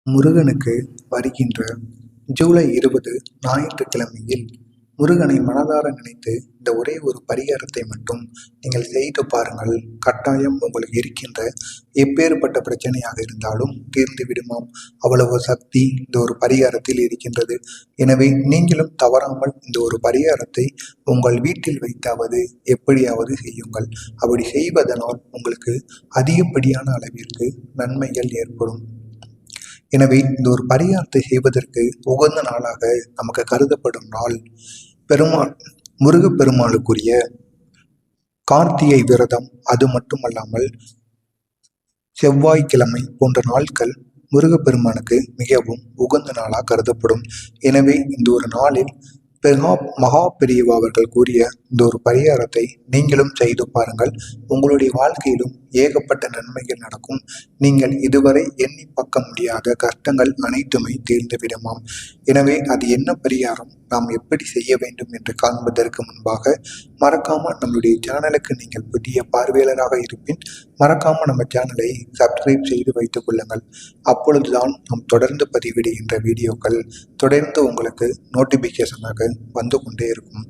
முருகனுக்கு வருகின்ற ஜூலை 20 ஞாயிற்றுக்கிழமையில் முருகனை மனதார நினைத்து இந்த ஒரே ஒரு பரிகாரத்தை மட்டும் நீங்கள் செய்து பாருங்கள். கட்டாயம் உங்களுக்கு இருக்கின்ற எப்பேற்பட்ட பிரச்சனையாக இருந்தாலும் தீர்ந்து விடுமாம். அவ்வளவு சக்தி இந்த ஒரு பரிகாரத்தில் இருக்கின்றது. எனவே நீங்களும் தவறாமல் இந்த ஒரு பரிகாரத்தை உங்கள் வீட்டில் வைத்தாவது எப்படியாவது செய்யுங்கள். அப்படி செய்வதனால் உங்களுக்கு அதிகப்படியான அளவிற்கு நன்மைகள் ஏற்படும். எனவே இந்த ஒரு பரிகாரத்தை செய்வதற்கு உகந்த நாளாக நமக்கு கருதப்படும் நாள் முருகப்பெருமாளுக்குரிய கார்த்திகை விரதம். அது மட்டுமல்லாமல் செவ்வாய்க்கிழமை போன்ற நாட்கள் முருகப்பெருமானுக்கு மிகவும் உகந்த நாளாக கருதப்படும். எனவே இந்த ஒரு நாளில் மகா பெரியவா அவர்கள் கூறிய இந்த ஒரு பரிகாரத்தை நீங்களும் செய்து பாருங்கள். உங்களுடைய வாழ்க்கையிலும் ஏகப்பட்ட நன்மைகள் நடக்கும். நீங்கள் இதுவரை எண்ணி பார்க்க முடியாத கஷ்டங்கள் அனைத்துமே தீர்ந்து விடுமாம். எனவே அது என்ன பரிகாரம், நாம் எப்படி செய்ய வேண்டும் என்று காண்பதற்கு முன்பாக மறக்காம நம்மளுடைய சேனலுக்கு நீங்கள் புதிய பார்வையாளராக இருப்பின் மறக்காம நம்ம சேனலை சப்ஸ்கிரைப் செய்து வைத்துக் கொள்ளுங்கள். அப்பொழுதுதான் நாம் தொடர்ந்து பதிவிடுகின்ற வீடியோக்கள் தொடர்ந்து உங்களுக்கு நோட்டிபிகேஷனாக வந்து கொண்டே இருக்கும்.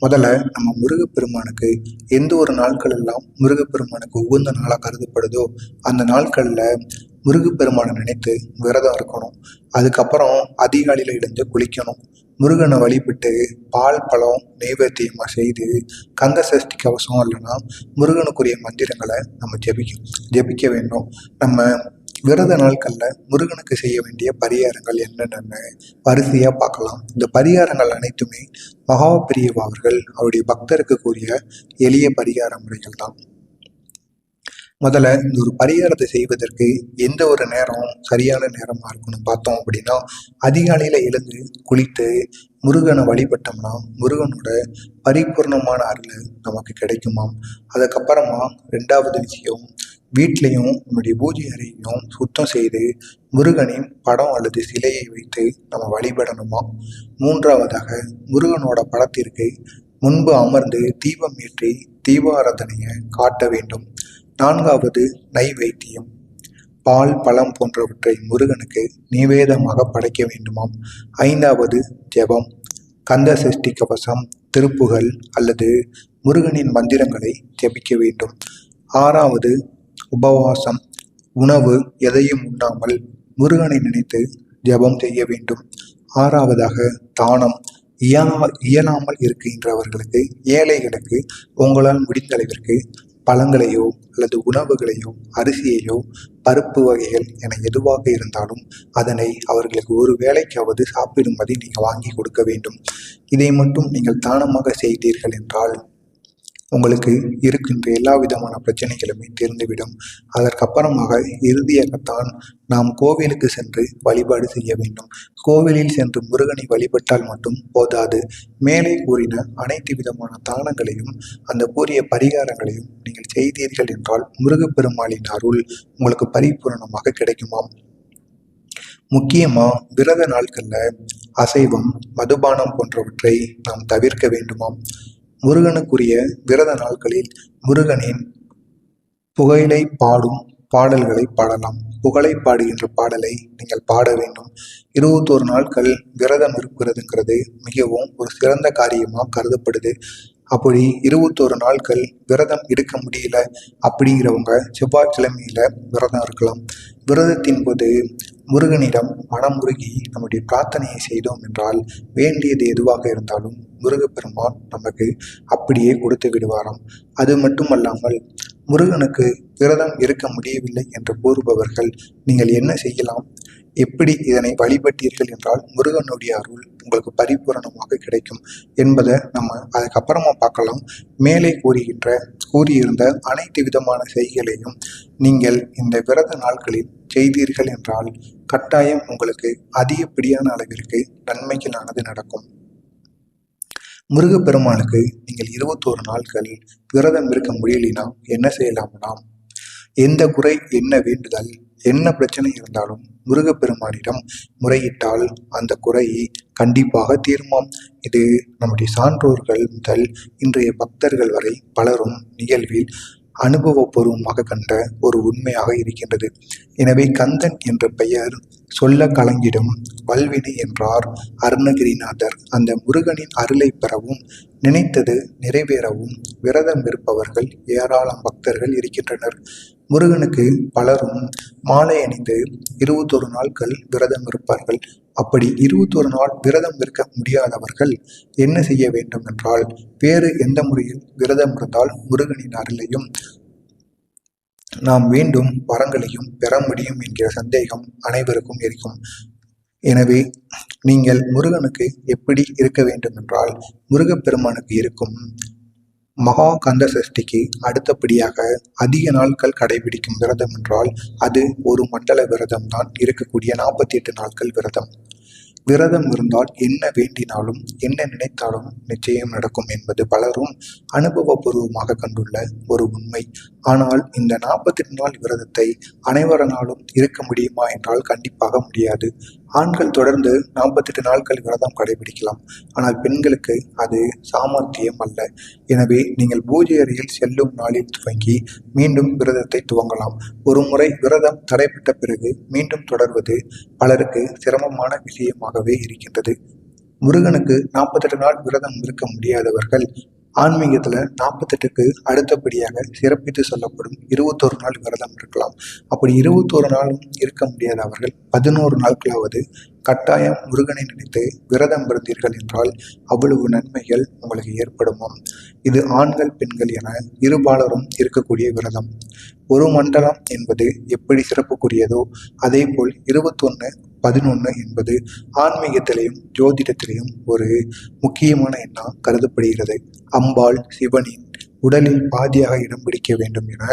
முதல்ல நம்ம முருகப்பெருமானுக்கு எந்த ஒரு நாட்கள் எல்லாம் முருகப்பெருமானுக்கு உகந்த நாளாக கருதப்படுதோ அந்த நாட்களில் முருகப்பெருமானை நினைத்து விரதம் இருக்கணும். அதுக்கப்புறம் அதிகாலையில் எழுந்து குளிக்கணும். முருகனை வழிபட்டு பால் பழம் நெய்வேத்தியமாக செய்து கந்த சஷ்டி கவசம் இல்லைன்னா முருகனுக்குரிய மந்திரங்களை நம்ம ஜெபிக்க வேண்டும். நம்ம விரத நாட்களில் முருகனுக்கு செய்ய வேண்டிய பரிகாரங்கள் என்னென்னு வரிசையாக பார்க்கலாம். இந்த பரிகாரங்கள் அனைத்துமே மகா பெரியவா அவர்கள் அவருடைய பக்தருக்கு கூறிய எளிய பரிகார முறைகள் தான். முதல்ல இந்த ஒரு பரிகாரத்தை செய்வதற்கு எந்த ஒரு நேரம் சரியான நேரமாக இருக்கணும் பார்த்தோம் அப்படின்னா, அதிகாலையில் எழுந்து குளித்து முருகனை வழிபட்டோம்னா முருகனோட பரிபூர்ணமான அருள் நமக்கு கிடைக்குமாம். அதுக்கப்புறமா ரெண்டாவது விஷயம், வீட்லையும் நம்முடைய பூஜை அறையையும் சுத்தம் செய்து முருகனின் படம் அல்லது சிலையை வைத்து நம்ம வழிபடணுமா. மூன்றாவதாக, முருகனோட படத்திற்கு முன்பு அமர்ந்து தீபம் ஏற்றி தீபாராதனையை காட்ட வேண்டும். நான்காவது, நைவேத்தியம் பால் பழம் போன்றவற்றை முருகனுக்கு நிவேதமாக படைக்க வேண்டுமாம். ஐந்தாவது, ஜெபம் கந்த சஷ்டி கவசம் திருப்புகள் அல்லது முருகனின் மந்திரங்களை ஜெபிக்க வேண்டும். ஆறாவது, உபவாசம் உணவு எதையும் உண்ணாமல் முருகனை நினைத்து ஜெபம் செய்ய வேண்டும். ஆறாவதாக, தானம் இயலாமல் இருக்கின்றவர்களுக்கு ஏழைகளுக்கு உங்களால் முடிந்த அளவிற்கு பழங்களையோ அல்லது உணவுகளையோ அரிசியையோ பருப்பு வகைகள் என எதுவாக இருந்தாலும் அதனை அவர்களுக்கு ஒரு வேளைக்காவது சாப்பிடும்படி நீங்கள் வாங்கி கொடுக்க வேண்டும். இதை மட்டும் நீங்கள் தானமாக செய்தீர்கள் என்றால் உங்களுக்கு இருக்கின்ற எல்லா விதமான பிரச்சனைகளுமே தீர்ந்துவிடும். அதற்கப்புறமாக இறுதியாகத்தான் நாம் கோவிலுக்கு சென்று வழிபாடு செய்ய வேண்டும். கோவிலில் சென்று முருகனை வழிபட்டால் மட்டும் போதாது. மேலே கூறின அனைத்து விதமான தானங்களையும் அந்த கூறிய பரிகாரங்களையும் நீங்கள் செய்தீர்கள் என்றால் முருகப்பெருமாளின் அருள் உங்களுக்கு பரிபூரணமாக கிடைக்குமாம். முக்கியமா விரத நாட்கள்ல அசைவம் மதுபானம் போன்றவற்றை நாம் தவிர்க்க வேண்டுமாம். முருகனுக்குரிய விரத நாட்களில் முருகனின் புகழை பாடும் பாடல்களை பாடலாம். புகழை பாடுகின்ற பாடலை நீங்கள் பாட வேண்டும். 21 நாட்கள் விரதம் இருக்கிறதுங்கிறது மிகவும் ஒரு சிறந்த காரியமாக கருதப்படுது. அப்படி 21 நாட்கள் விரதம் எடுக்க முடியல அப்படிங்கிறவங்க செவ்வாய்க்கிழமையில விரதம் இருக்கலாம். விரதத்தின் போது முருகனிடம் மனமுருகி நம்முடைய பிரார்த்தனையை செய்தோம் என்றால் வேண்டியது எதுவாக இருந்தாலும் முருகப்பெருமான் நமக்கு அப்படியே கொடுத்து விடுவாராம். அது மட்டுமல்லாமல் முருகனுக்கு விரதம் இருக்க முடியவில்லை என்று கூறுபவர்கள் நீங்கள் என்ன செய்யலாம், எப்படி இதனை வழிபட்டீர்கள் என்றால் முருகனுடைய அருள் உங்களுக்கு பரிபூரணமாக கிடைக்கும் என்பதை நம்ம அதுக்கப்புறமா பார்க்கலாம். மேலே கூறியிருந்த அனைத்து விதமான செய்களையும் நீங்கள் இந்த விரத நாட்களில் செய்தீர்கள் என்றால் கட்டாயம் உங்களுக்கு அதிகப்படியான அளவிற்கு நன்மைகளானது நடக்கும். முருகப்பெருமானுக்கு நீங்கள் 21 நாட்கள் விரதம் இருக்க முடியலினா என்ன செய்யலாம்னா, எந்த குறை என்ன வேண்டுதல் என்ன பிரச்சனை இருந்தாலும் முருகப்பெருமானிடம் முறையிட்டால் அந்த குறை கண்டிப்பாக தீர்மாம். இது நம்முடைய சான்றோர்கள் முதல் இன்றைய பக்தர்கள் வரை பலரும் நிகழ்வில் அனுபவபூர்வமாக கண்ட ஒரு உண்மையாக இருக்கின்றது. எனவே கந்தன் என்ற பெயர் சொல்ல கலங்கிடும் வல்வினை என்றார் அருணகிரிநாதர். அந்த முருகனின் அருளை பெறவும் நினைத்தது நிறைவேறவும் விரதம் இருப்பவர்கள் ஏராளம் பக்தர்கள் இருக்கின்றனர். முருகனுக்கு பலரும் மாலை அணிந்து 21 நாட்கள் விரதம் இருப்பார்கள். அப்படி 21 நாள் விரதம் இருக்க முடியாதவர்கள் என்ன செய்ய வேண்டும் என்றால், வேறு எந்த முறையில் விரதம் இருந்தால் முருகனின் அருளையும் நாம் வேண்டும் வரங்களையும் பெற முடியும் என்கிற சந்தேகம் அனைவருக்கும் இருக்கும். எனவே நீங்கள் முருகனுக்கு எப்படி இருக்க வேண்டும் என்றால், முருகப்பெருமானுக்கு இருக்கும் மகா கந்த சஷ்டிக்கு அடுத்தபடியாக அதிக நாட்கள் கடைபிடிக்கும் விரதம் என்றால் அது ஒரு மண்டல விரதம் தான். இருக்கக்கூடிய 48 நாட்கள் விரதம். விரதம் இருந்தால் என்ன வேண்டினாலும் என்ன நினைத்தாலும் நிச்சயம் நடக்கும் என்பது பலரும் அனுபவபூர்வமாக கண்டுள்ள ஒரு உண்மை. ஆனால் இந்த 48 நாள் விரதத்தை அனைவரனாலும் இருக்க முடியுமா என்றால் கண்டிப்பாக முடியாது. ஆண்கள் தொடர்ந்து 48 நாட்கள் விரதம் கடைபிடிக்கலாம். ஆனால் பெண்களுக்கு அது சாமர்த்தியம் அல்ல. எனவே நீங்கள் பூஜை அறையில் செல்லும் நாளில் துவங்கி மீண்டும் விரதத்தை துவங்கலாம். ஒரு முறை விரதம் தடைப்பட்ட பிறகு மீண்டும் தொடர்வது பலருக்கு சிரமமான விஷயமாகவே இருக்கின்றது. முருகனுக்கு 48 நாள் விரதம் இருக்க முடியாதவர்கள் ஆன்மீகத்துல 48க்கு அடுத்தபடியாக சிறப்பித்து சொல்லப்படும் 21 நாள் விரதம் இருக்கலாம். அப்படி 21 நாளும் இருக்க முடியாதவர்கள் 11 நாட்களாவது கட்டாயம் முருகனை நினைத்து விரதம் இருந்தீர்கள் என்றால் அவ்வளவு நன்மைகள் உங்களுக்கு ஏற்படுமாம். இது ஆண்கள் பெண்கள் என இருபாலரும் இருக்கக்கூடிய விரதம். ஒரு மண்டலம் என்பது எப்படி சிறப்புக்குரியதோ அதே போல் 21-11 என்பது ஆன்மீகத்திலையும் ஜோதிடத்திலையும் ஒரு முக்கியமான எண்ணம் கருதப்படுகிறது. அம்பாள் சிவனின் உடலில் பாதியாக இடம் பிடிக்க வேண்டும் என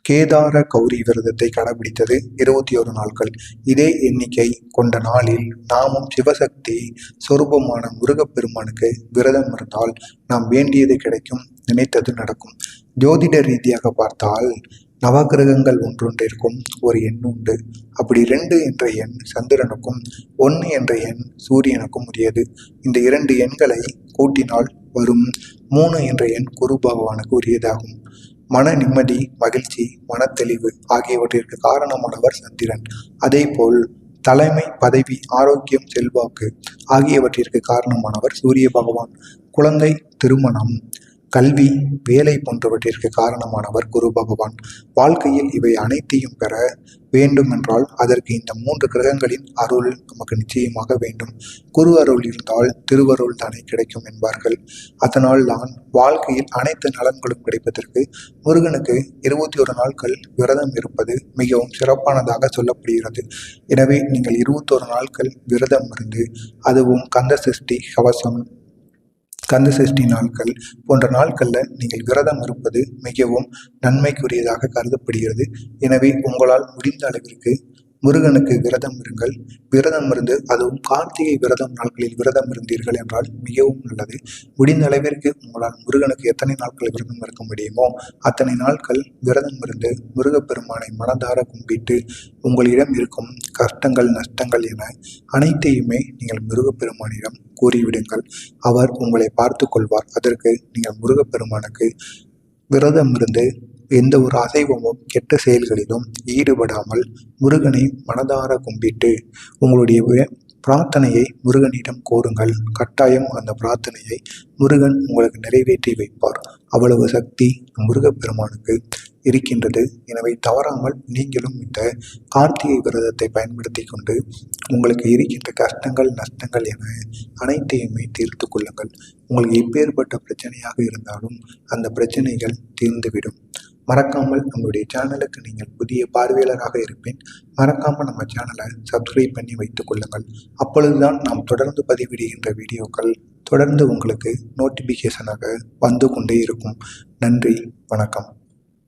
கேதார கௌரி விரதத்தை கடைபிடித்தது 21 நாட்கள். இதே எண்ணிக்கை கொண்ட நாளில் நாமும் சிவசக்தி சொரூபமான முருகப்பெருமானுக்கு விரதம் இருந்தால் நாம் வேண்டியது கிடைக்கும், நினைத்தது நடக்கும். ஜோதிட ரீதியாக பார்த்தால் நவகிரகங்கள் ஒன்றொன்றிற்கும் ஒரு எண் உண்டு. அப்படி 2 என்ற எண் சந்திரனுக்கும் 1 என்ற எண் சூரியனுக்கும் உரியது. இந்த 2 எண்களை கூட்டினால் வரும் 3 என்ற எண் குரு பகவானுக்கு உரியதாகும். மன நிம்மதி, மகிழ்ச்சி, மனத்தெளிவு ஆகியவற்றிற்கு காரணமானவர் சந்திரன். அதே போல் தலைமை, பதவி, ஆரோக்கியம், செல்வாக்கு ஆகியவற்றிற்கு காரணமானவர் சூரிய பகவான். குழந்தை, திருமணம், கல்வி, வேலை போன்றவற்றிற்கு காரணமானவர் குரு பகவான். வாழ்க்கையில் இவை அனைத்தையும் பெற வேண்டும் என்றால் அதற்கு இந்த 3 கிரகங்களின் அருள் நமக்கு நிச்சயமாக வேண்டும். குரு அருள் இருந்தால் திருவருள் தானே கிடைக்கும் என்பார்கள். அதனால் தான் வாழ்க்கையில் அனைத்து நலன்களும் கிடைப்பதற்கு முருகனுக்கு 21 நாட்கள் விரதம் இருப்பது மிகவும் சிறப்பானதாக சொல்லப்படுகிறது. எனவே நீங்கள் 21 நாட்கள் விரதம் இருந்து அதுவும் கந்த சஷ்டி கவசம், கந்த சஷ்டி நாட்கள் போன்ற நாட்களில் நீங்கள் விரதம் இருப்பது மிகவும் நன்மைக்குரியதாக கருதப்படுகிறது. எனவே உங்களால் முடிந்த அளவிற்கு முருகனுக்கு விரதம் இருங்கள். விரதம் இருந்து அதுவும் கார்த்திகை விரதம் நாட்களில் விரதம் இருந்தீர்கள் என்றால் மிகவும் நல்லது. முடிந்த அளவிற்கு உங்களால் முருகனுக்கு எத்தனை நாட்கள் விரதம் இருக்க முடியுமோ அத்தனை நாட்கள் விரதம் இருந்து முருகப்பெருமானை மனதார கும்பிட்டு உங்களிடம் இருக்கும் கஷ்டங்கள், நஷ்டங்கள் என அனைத்தையுமே நீங்கள் முருகப்பெருமானிடம் கூறிவிடுங்கள். அவர் உங்களை பார்த்து கொள்வார். அதற்கு நீங்கள் முருகப்பெருமானுக்கு விரதம் இருந்து எந்த ஒரு அசைவமும் கெட்ட செயல்களிலும் ஈடுபடாமல் முருகனை மனதார கும்பிட்டு உங்களுடைய பிரார்த்தனையை முருகனிடம் கோருங்கள். கட்டாயம் அந்த பிரார்த்தனையை முருகன் உங்களுக்கு நிறைவேற்றி வைப்பார். அவ்வளவு சக்தி முருகப்பெருமானுக்கு இருக்கின்றது. எனவே தவறாமல் நீங்களும் இந்த கார்த்திகை விரதத்தை பயன்படுத்தி கொண்டு உங்களுக்கு இருக்கின்ற கஷ்டங்கள், நஷ்டங்கள் என அனைத்தையுமே தீர்த்து கொள்ளுங்கள். உங்களுக்கு எப்பேற்பட்ட பிரச்சனையாக இருந்தாலும் அந்த பிரச்சனைகள் தீர்ந்துவிடும். மறக்காமல் நம்மளுடைய சேனலுக்கு நீங்கள் புதிய பார்வையாளராக இருப்பேன். மறக்காமல் நம்ம சேனலை சப்ஸ்கிரைப் பண்ணி வைத்துக் கொள்ளுங்கள். அப்பொழுதுதான் நாம் தொடர்ந்து பதிவிடுகின்ற வீடியோக்கள் தொடர்ந்து உங்களுக்கு நோட்டிஃபிகேஷனாக வந்து கொண்டே இருக்கும். நன்றி, வணக்கம்.